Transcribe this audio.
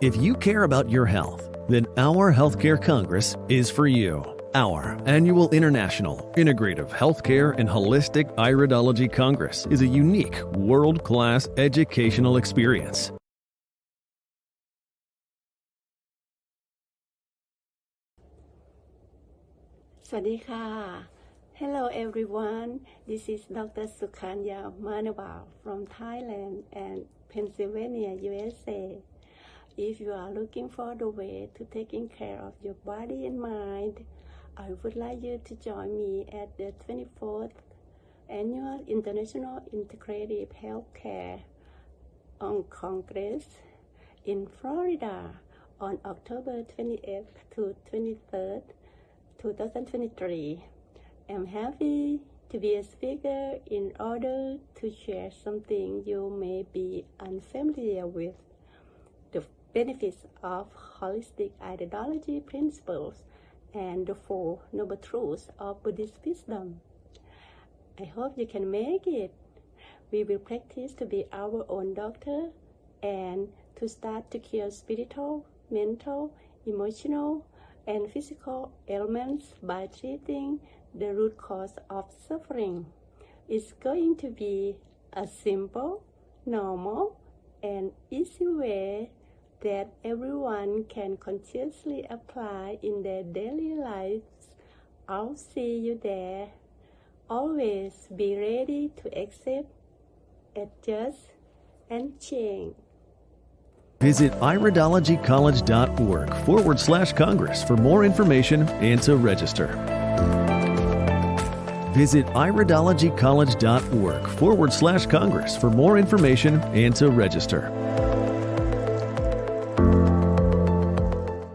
If you care about your health, then our Healthcare Congress is for you. Our annual International Integrative Healthcare and Holistic Iridology Congress is a unique, world-class educational experience. Swadika. Hello everyone, this is Dr. Sukanya Manobal from Thailand and Pennsylvania, USA. If you are looking for the way to taking care of your body and mind, I would like you to join me at the 24th Annual International Integrative Healthcare Congress in Florida on October 28th to 23rd, 2023. I'm happy to be a speaker in order to share something you may be unfamiliar with, the benefits of holistic Iridology principles and the Four Noble Truths of Buddhist wisdom. I hope you can make it. We will practice to be our own doctor and to start to cure spiritual, mental, emotional, and physical ailments by treating the root cause of suffering. It's going to be a simple, normal, and easy way that everyone can consciously apply in their daily lives. I'll see you there. Always be ready to accept, adjust, and change. Visit iridologycollege.org/Congress for more information and to register. Visit iridologycollege.org/Congress for more information and to register.